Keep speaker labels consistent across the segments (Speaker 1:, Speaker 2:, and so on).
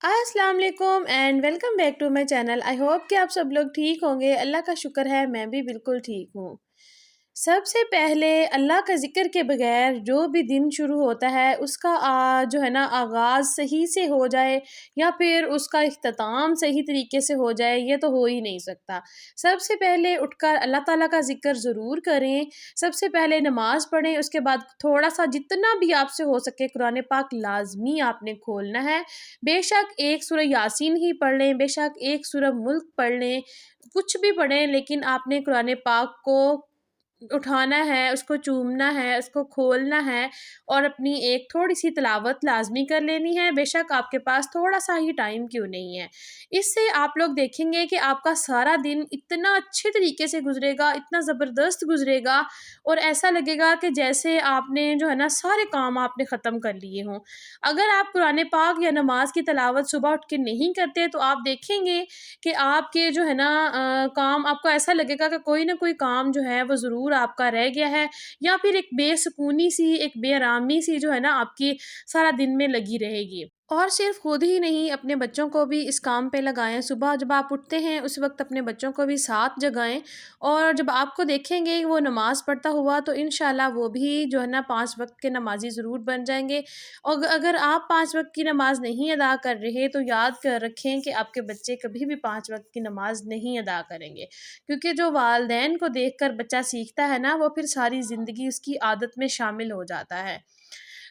Speaker 1: अस्सलाम वालेकुम and welcome back to my channel. I hope कि आप सब लोग ठीक होंगे। अल्लाह का शुक्र है मैं भी बिल्कुल ठीक हूँ। सबसे पहले अल्लाह का ज़िक्र के बगैर जो भी दिन शुरू होता है उसका जो है ना आगाज़ सही से हो जाए या फिर उसका इख्तिताम सही तरीके से हो जाए, ये तो हो ही नहीं सकता। सबसे पहले उठकर अल्लाह ताला का ज़िक्र ज़रूर करें। सबसे पहले नमाज़ पढ़ें, उसके बाद थोड़ा-सा जितना भी आपसे हो सके कुरान पाक लाज़मी आपने खोलना है। बेशक एक सूरह यासीन ही पढ़ लें, बेशक एक सूरह मुल्क पढ़ लें, कुछ भी पढ़ें, लेकिन आपने कुरान पाक को उठाना है, उसको चूमना है, उसको खोलना है और अपनी एक थोड़ी-सी तिलावत लाज़मी कर लेनी है, बेशक आपके पास थोड़ा-सा ही टाइम क्यों नहीं है। इससे आप लोग देखेंगे कि आपका सारा दिन इतना अच्छे तरीके से गुज़रेगा, इतना ज़बरदस्त गुज़रेगा और ऐसा लगेगा कि जैसे आपने जो है ना सारे काम आपने ख़त्म कर लिए हों। अगर आप कुरान पाक या नमाज़ की तिलावत सुबह उठ के नहीं करते, तो आप देखेंगे कि आपके जो है ना काम आपको ऐसा लगेगा कि कोई ना कोई काम जो है वो ज़रूर आपका रह गया है या फिर एक बेसुकूनी सी, एक बेआरामी सी जो है ना आपकी सारा दिन में लगी रहेगी। और सिर्फ़ खुद ही नहीं, अपने बच्चों को भी इस काम पे लगाएँ। सुबह जब आप उठते हैं उस वक़्त अपने बच्चों को भी साथ जगाएँ और जब आपको देखेंगे वो नमाज़ पढ़ता हुआ तो इंशाल्लाह वो भी जो है ना 5 वक़्त के नमाज़ी ज़रूर बन जाएँगे। और अगर आप 5 वक़्त की नमाज़ नहीं अदा कर रहे तो याद कर रखें कि आपके बच्चे कभी भी 5 वक़्त की नमाज़ नहीं अदा करेंगे। क्योंकि जो वालिदैन को देखकर बच्चा सीखता है ना, वो फिर सारी ज़िंदगी उसकी आदत में शामिल हो जाता है।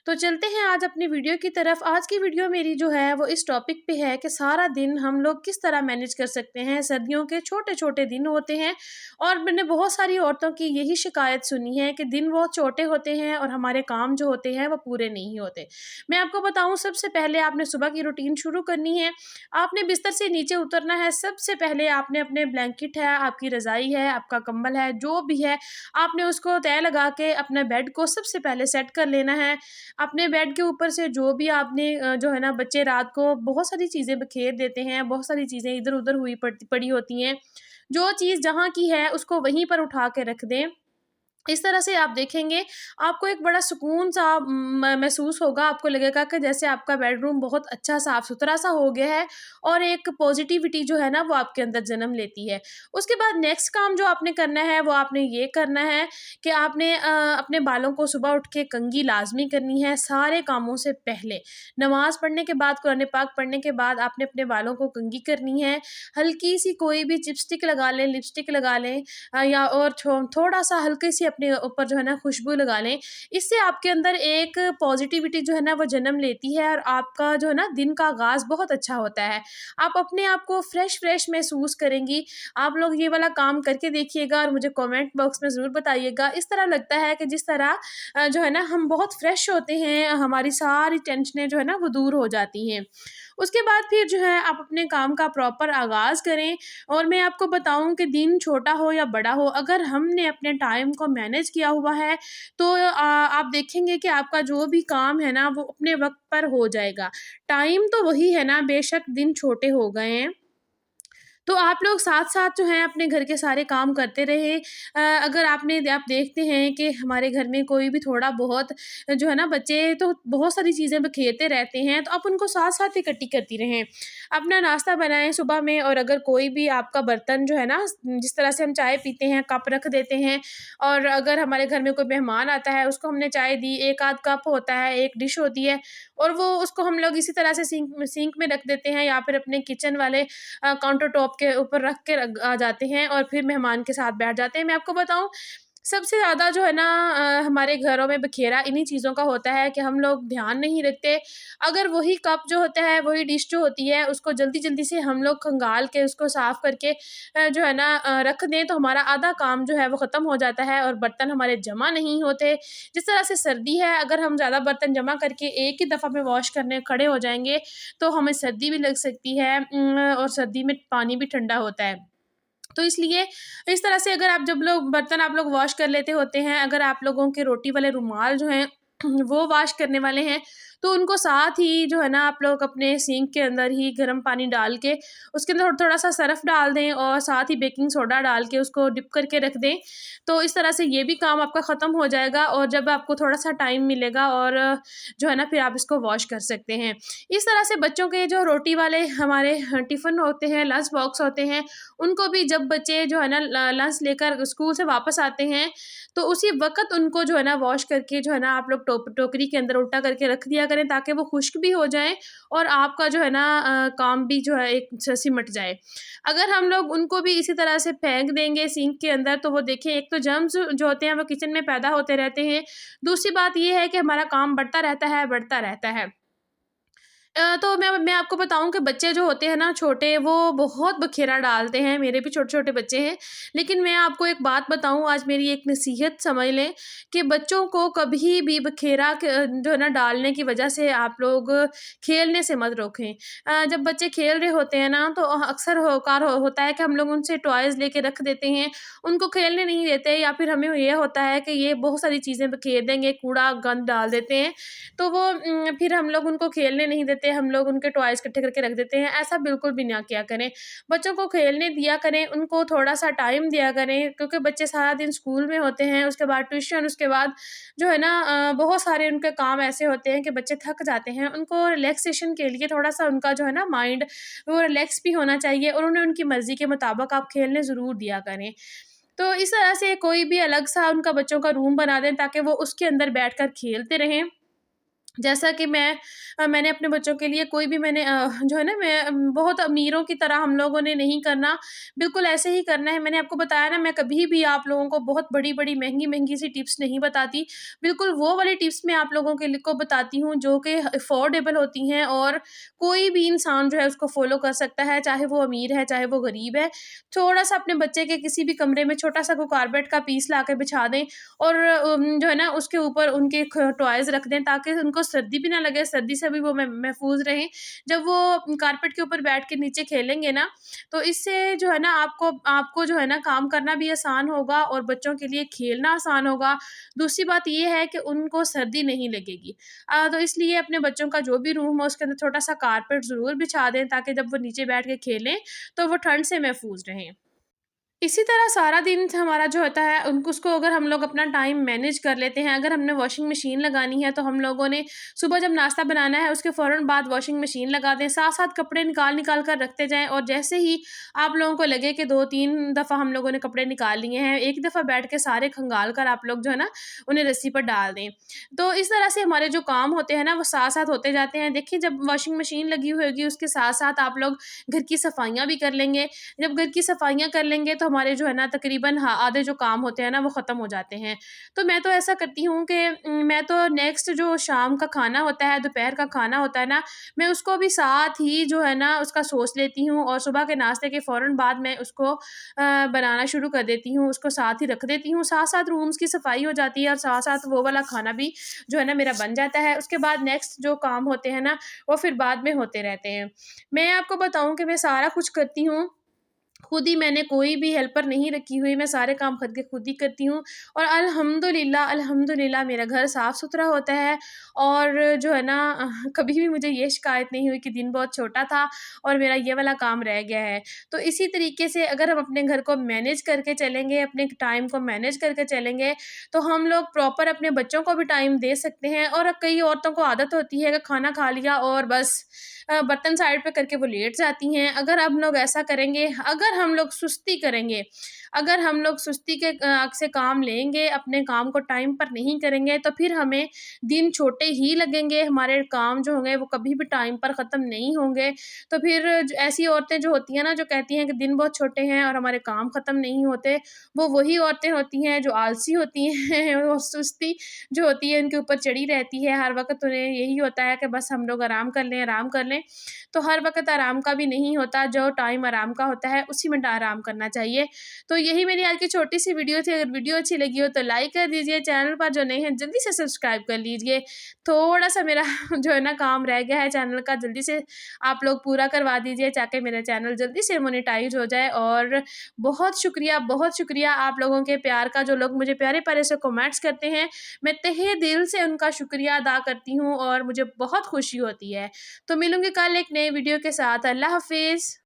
Speaker 1: तो चलते हैं आज अपनी वीडियो की तरफ। आज की वीडियो मेरी जो है वो इस टॉपिक पे है कि सारा दिन हम लोग किस तरह मैनेज कर सकते हैं। सर्दियों के छोटे-छोटे दिन होते हैं और मैंने बहुत सारी औरतों की यही शिकायत सुनी है कि दिन बहुत छोटे होते हैं और हमारे काम जो होते हैं वो पूरे नहीं होते। मैं आपको बताऊँ, सबसे पहले आपने सुबह की रूटीन शुरू करनी है। आपने बिस्तर से नीचे उतरना है, सबसे पहले आपने अपने ब्लैंकेट है, आपकी रज़ाई है, आपका कंबल है, जो भी है, आपने उसको तह लगा के अपने बेड को सबसे पहले सेट कर लेना है। अपने बेड के ऊपर से जो भी आपने जो है ना, बच्चे रात को बहुत सारी चीज़ें बिखेर देते हैं, बहुत सारी चीज़ें इधर-उधर हुई पड़ी होती हैं। जो चीज़ जहाँ की है उसको वहीं पर उठा के रख दें। इस तरह से आप देखेंगे आपको एक बड़ा सुकून-सा महसूस होगा। आपको लगेगा कि जैसे आपका बेडरूम बहुत अच्छा साफ-सुथरा-सा हो गया है और एक पॉज़िटिविटी जो है ना वो आपके अंदर जन्म लेती है। उसके बाद नेक्स्ट काम जो आपने करना है वो आपने ये करना है कि आपने अपने बालों को सुबह उठ के कंघी लाज़मी करनी है सारे कामों से पहले। नमाज़ पढ़ने के बाद, कुरान पाक पढ़ने के बाद आपने अपने बालों को कंघी करनी है। हल्की-सी कोई भी चिपस्टिक लगा लें, लिपस्टिक लगा लें या और थोड़ा-सा हल्की-सी अपने ऊपर जो है ना खुशबू लगा लें। इससे आपके अंदर एक पॉज़िटिविटी जो है ना वो जन्म लेती है और आपका जो है ना दिन का आगाज़ बहुत अच्छा होता है। आप अपने आप को फ्रेश-फ्रेश महसूस करेंगी। आप लोग ये वाला काम करके देखिएगा और मुझे कमेंट बॉक्स में ज़रूर बताइएगा। इस तरह लगता है कि जिस तरह जो है ना हम बहुत फ्रेश होते हैं, हमारी सारी टेंशनें जो है ना वो दूर हो जाती हैं। उसके बाद फिर जो है आप अपने काम का प्रॉपर आगाज़ करें और मैं आपको बताऊँ कि दिन छोटा हो या बड़ा हो, अगर हमने अपने टाइम को मैनेज किया हुआ है, तो आप देखेंगे कि आपका जो भी काम है ना, वो अपने वक़्त पर हो जाएगा। टाइम तो वही है ना, बेशक दिन छोटे हो गए हैं। तो आप लोग साथ-साथ जो है अपने घर के सारे काम करते रहें। अगर आप देखते हैं कि हमारे घर में कोई भी थोड़ा बहुत जो है ना, बच्चे तो बहुत सारी चीज़ें बिखेरते रहते हैं, तो आप उनको साथ-साथ इकट्ठी करती रहें। अपना नाश्ता बनाएँ सुबह में और अगर कोई भी आपका बर्तन जो है ना, जिस तरह से हम चाय पीते हैं, कप रख देते हैं और अगर हमारे घर में कोई मेहमान आता है, उसको हमने चाय दी, एक आध कप होता है, एक डिश होती है और वो उसको हम लोग इसी तरह से सिंक में रख देते हैं या फिर अपने किचन वाले काउंटर टॉप के ऊपर रख के आ जाते हैं और फिर मेहमान के साथ बैठ जाते हैं। मैं आपको बताऊँ, सबसे ज़्यादा जो है ना हमारे घरों में बखेरा इन्हीं चीज़ों का होता है कि हम लोग ध्यान नहीं रखते। अगर वही कप जो होता है, वही डिश जो होती है, उसको जल्दी-जल्दी से हम लोग खंगाल के उसको साफ़ करके जो है ना रख दें, तो हमारा आधा काम जो है वो ख़त्म हो जाता है और बर्तन हमारे जमा नहीं होते। जिस तरह से सर्दी है, अगर हम ज़्यादा बर्तन जमा करके एक ही दफ़ा में वॉश करने खड़े हो जाएँगे, तो हमें सर्दी भी लग सकती है और सर्दी में पानी भी ठंडा होता है। तो इसलिए इस तरह से अगर आप जब लोग बर्तन आप लोग वॉश कर लेते होते हैं, अगर आप लोगों के रोटी वाले रुमाल जो हैं वो वॉश करने वाले हैं, तो उनको साथ ही जो है ना आप लोग अपने सिंक के अंदर ही गर्म पानी डाल के उसके अंदर थोड़ा-सा सर्फ़ डाल दें और साथ ही बेकिंग सोडा डाल के उसको डिप करके रख दें। तो इस तरह से ये भी काम आपका ख़त्म हो जाएगा और जब आपको थोड़ा-सा टाइम मिलेगा और जो है ना फिर आप इसको वॉश कर सकते हैं। इस तरह से बच्चों के जो रोटी वाले हमारे टिफ़िन होते हैं, लंच बॉक्स होते हैं, उनको भी जब बच्चे जो है ना लंच लेकर स्कूल से वापस आते हैं, तो उसी वक़्त उनको जो है ना वॉश करके जो है ना आप लोग टोकरी के अंदर उल्टा करके रख दिया करें ताकि वो खुश्क भी हो जाएँ और आपका जो है ना काम भी जो है एक स सिमट जाए। अगर हम लोग उनको भी इसी तरह से फेंक देंगे सिंक के अंदर तो वो देखिए एक तो जर्म्स जो होते हैं वो किचन में पैदा होते रहते हैं। दूसरी बात ये है कि हमारा काम बढ़ता रहता है, बढ़ता रहता है। तो मैं आपको बताऊँ कि बच्चे जो होते हैं ना छोटे वो बहुत बखेरा डालते हैं, मेरे भी छोटे-छोटे बच्चे हैं। लेकिन मैं आपको एक बात बताऊँ आज मेरी एक नसीहत समझ लें कि बच्चों को कभी भी बखेरा जो है ना डालने की वजह से आप लोग खेलने से मत रोकें। जब बच्चे खेल रहे होते हैं ना तो अक्सर होता है कि हम लोग उनसे टॉयज़ लेके रख देते हैं, उनको खेलने नहीं देते या फिर हमें ये होता है कि ये बहुत सारी चीज़ें बखेर देंगे, कूड़ा गंद डाल देते हैं। तो वो फिर हम लोग उनको खेलने नहीं देते, हम लोग उनके टॉयज़ इकट्ठे करके रख देते हैं, ऐसा बिल्कुल भी ना किया करें। बच्चों को खेलने दिया करें, उनको थोड़ा-सा टाइम दिया करें क्योंकि बच्चे सारा दिन स्कूल में होते हैं, उसके बाद ट्यूशन, उसके बाद जो है ना बहुत सारे उनके काम ऐसे होते हैं कि बच्चे थक जाते हैं। उनको रिलैक्सेशन के लिए थोड़ा-सा उनका जो है ना माइंड वो रिलैक्स भी होना चाहिए और उन्हें उनकी मर्ज़ी के मुताबिक आप खेलने ज़रूर दिया करें। तो इस तरह से कोई भी अलग-सा उनका बच्चों का रूम बना दें ताकि वो उसके अंदर बैठकर खेलते रहें। जैसा कि मैंने अपने बच्चों के लिए कोई भी जो है ना बहुत अमीरों की तरह हम लोगों ने नहीं करना, बिल्कुल ऐसे ही करना है। मैंने आपको बताया ना मैं कभी भी आप लोगों को बहुत बड़ी-बड़ी, महँगी-महँगी सी टिप्स नहीं बताती। बिल्कुल वो वाली टिप्स मैं आप लोगों के लिए को बताती हूँ जो कि अफ़ोर्डेबल होती हैं और कोई भी इंसान जो है उसको फ़ॉलो कर सकता है, चाहे वो अमीर है, चाहे वो गरीब है। थोड़ा-सा अपने बच्चे के किसी भी कमरे में छोटा-सा कोई कारपेट का पीस लाके बिछा दें और जो है ना उसके ऊपर उनके टॉयज़ रख दें ताकि उनको सर्दी भी ना लगे, सर्दी से भी वो महफ़ूज़ रहें। जब वो कारपेट के ऊपर बैठ के नीचे खेलेंगे ना, तो इससे जो है ना आपको आपको जो है ना काम करना भी आसान होगा और बच्चों के लिए खेलना आसान होगा। दूसरी बात ये है कि उनको सर्दी नहीं लगेगी। तो इसलिए अपने बच्चों का जो भी रूम हो उसके अंदर छोटा-सा कारपेट ज़रूर बिछा दें ताकि जब वो नीचे बैठ के खेलें, तो वो ठंड से महफ़ूज़ रहें। इसी तरह सारा दिन हमारा जो होता है उनको उसको अगर हम लोग अपना टाइम मैनेज कर लेते हैं, अगर हमने वॉशिंग मशीन लगानी है तो हम लोगों ने सुबह जब नाश्ता बनाना है उसके फ़ौरन बाद वॉशिंग मशीन लगा दें, साथ-साथ कपड़े निकाल-निकाल कर रखते जाएँ और जैसे ही आप लोगों को लगे कि 2-3 दफ़ा हम लोगों ने कपड़े निकाल लिए हैं, एक दफ़ा बैठ के सारे खंगाल कर आप लोग जो है ना उन्हें रस्सी पर डाल दें। तो इस तरह से हमारे जो काम होते हैं ना वो साथ-साथ होते जाते हैं। देखिए जब वॉशिंग मशीन लगी हुई होगी उसके साथ-साथ आप लोग घर की सफाइयाँ भी कर लेंगे। जब घर की सफाइयाँ कर लेंगे तो हमारे जो है ना तकरीबन आधे जो काम होते हैं ना वो ख़त्म हो जाते हैं। तो मैं तो ऐसा करती हूँ कि मैं तो नेक्स्ट जो शाम का खाना होता है, दोपहर का खाना होता है ना, मैं उसको भी साथ ही जो है ना उसका सोच लेती हूँ और सुबह के नाश्ते के फ़ौरन बाद मैं उसको बनाना शुरू कर देती हूँ, उसको साथ ही रख देती हूँ। साथ-साथ रूम्स की सफाई हो जाती है और साथ-साथ वो वाला खाना भी जो है ना मेरा बन जाता है। उसके बाद नेक्स्ट जो काम होते हैं ना, वो फिर बाद में होते रहते हैं। मैं आपको बताऊँ कि मैं सारा कुछ करती हूँ खुद ही, मैंने कोई भी हेल्पर नहीं रखी हुई, मैं सारे काम खुद के खुद ही करती हूँ और अल्हम्दुलिल्लाह अल्हम्दुलिल्लाह मेरा घर साफ़-सुथरा होता है और जो है ना कभी भी मुझे ये शिकायत नहीं हुई कि दिन बहुत छोटा था और मेरा ये वाला काम रह गया है। तो इसी तरीके से अगर हम अपने घर को मैनेज करके चलेंगे, अपने टाइम को मैनेज करके चलेंगे, तो हम लोग प्रॉपर अपने बच्चों को भी टाइम दे सकते हैं और कई औरतों को आदत होती है कि खाना खा लिया और बस बर्तन साइड पे करके वो लेट जाती हैं। अगर हम लोग ऐसा करेंगे, अगर हम लोग सुस्ती करेंगे, अगर हम लोग सुस्ती के से काम लेंगे, अपने काम को टाइम पर नहीं करेंगे, तो फिर हमें दिन छोटे ही लगेंगे, हमारे काम जो होंगे वो कभी भी टाइम पर ख़त्म नहीं होंगे। तो फिर ऐसी औरतें जो होती हैं ना, जो कहती हैं कि दिन बहुत छोटे हैं और हमारे काम ख़त्म नहीं होते, वो वही औरतें होती हैं जो आलसी होती हैं और सुस्ती जो होती है उनके ऊपर चढ़ी रहती है। हर वक़्त उन्हें यही होता है कि बस हम लोग आराम कर लें, आराम कर लें। तो हर वक़्त आराम का भी नहीं होता, जो टाइम आराम का होता है उसी में आराम करना चाहिए। तो यही मेरी आज की छोटी सी वीडियो थी। अगर वीडियो अच्छी लगी हो तो लाइक कर दीजिए, चैनल पर जो नए हैं जल्दी से सब्सक्राइब कर लीजिए। थोड़ा सा मेरा जो है ना काम रह गया है चैनल का, जल्दी से आप लोग पूरा करवा दीजिए ताकि मेरा चैनल जल्दी से मोनेटाइज हो जाए। और बहुत शुक्रिया आप लोगों के प्यार का, जो लोग मुझे प्यारे प्यारे से कमेंट्स करते हैं, मैं तहे दिल से उनका शुक्रिया अदा करती हूँ और मुझे बहुत खुशी होती है। तो मिलूंगी कल एक नए वीडियो के साथ। अल्लाह हाफिज़।